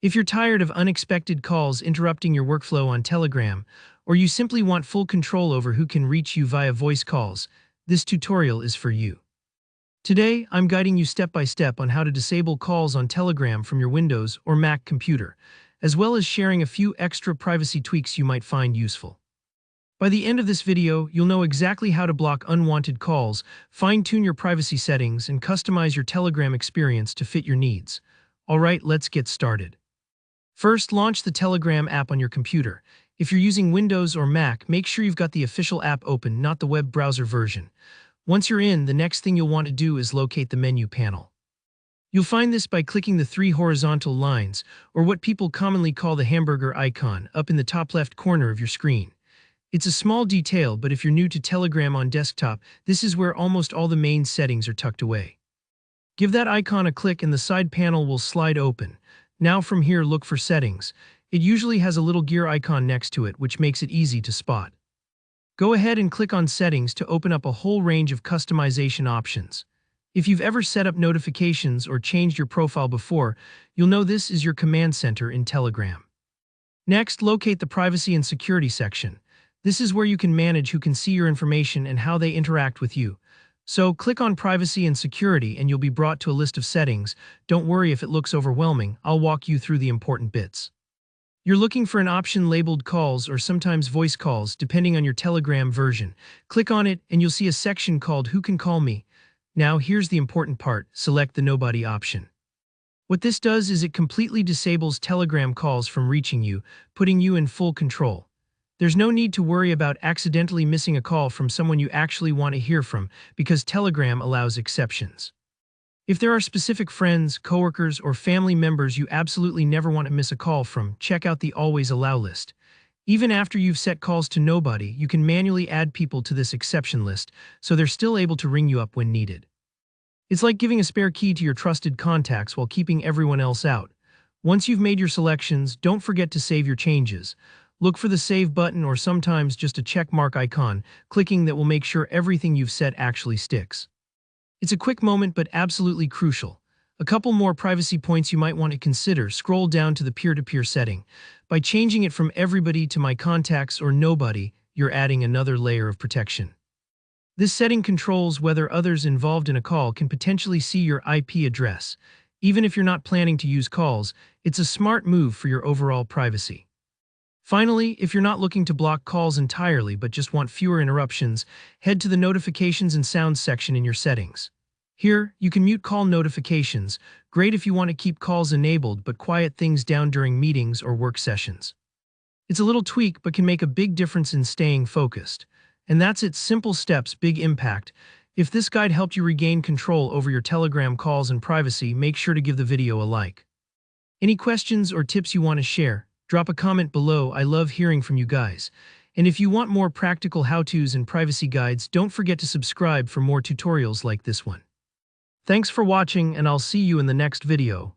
If you're tired of unexpected calls interrupting your workflow on Telegram, or you simply want full control over who can reach you via voice calls, this tutorial is for you. Today, I'm guiding you step by step on how to disable calls on Telegram from your Windows or Mac computer, as well as sharing a few extra privacy tweaks you might find useful. By the end of this video, you'll know exactly how to block unwanted calls, fine-tune your privacy settings, and customize your Telegram experience to fit your needs. Alright, let's get started. First, launch the Telegram app on your computer. If you're using Windows or Mac, make sure you've got the official app open, not the web browser version. Once you're in, the next thing you'll want to do is locate the menu panel. You'll find this by clicking the three horizontal lines, or what people commonly call the hamburger icon, up in the top left corner of your screen. It's a small detail, but if you're new to Telegram on desktop, this is where almost all the main settings are tucked away. Give that icon a click and the side panel will slide open. Now from here, look for Settings. It usually has a little gear icon next to it, which makes it easy to spot. Go ahead and click on Settings to open up a whole range of customization options. If you've ever set up notifications or changed your profile before, you'll know this is your command center in Telegram. Next, locate the Privacy and Security section. This is where you can manage who can see your information and how they interact with you. So, click on Privacy and Security and you'll be brought to a list of settings. Don't worry if it looks overwhelming, I'll walk you through the important bits. You're looking for an option labeled Calls or sometimes Voice Calls, depending on your Telegram version. Click on it and you'll see a section called Who Can Call Me? Now, here's the important part, select the Nobody option. What this does is it completely disables Telegram calls from reaching you, putting you in full control. There's no need to worry about accidentally missing a call from someone you actually want to hear from, because Telegram allows exceptions. If there are specific friends, coworkers, or family members you absolutely never want to miss a call from, check out the Always Allow list. Even after you've set calls to nobody, you can manually add people to this exception list, so they're still able to ring you up when needed. It's like giving a spare key to your trusted contacts while keeping everyone else out. Once you've made your selections, don't forget to save your changes. Look for the Save button or sometimes just a check mark icon, clicking that will make sure everything you've set actually sticks. It's a quick moment but absolutely crucial. A couple more privacy points you might want to consider. Scroll down to the peer-to-peer setting. By changing it from Everybody to My Contacts or Nobody, you're adding another layer of protection. This setting controls whether others involved in a call can potentially see your IP address. Even if you're not planning to use calls, it's a smart move for your overall privacy. Finally, if you're not looking to block calls entirely but just want fewer interruptions, head to the Notifications and Sounds section in your settings. Here, you can mute call notifications, great if you want to keep calls enabled but quiet things down during meetings or work sessions. It's a little tweak but can make a big difference in staying focused. And that's it, simple steps, big impact. If this guide helped you regain control over your Telegram calls and privacy, make sure to give the video a like. Any questions or tips you want to share? Drop a comment below, I love hearing from you guys. And if you want more practical how-tos and privacy guides, don't forget to subscribe for more tutorials like this one. Thanks for watching and I'll see you in the next video.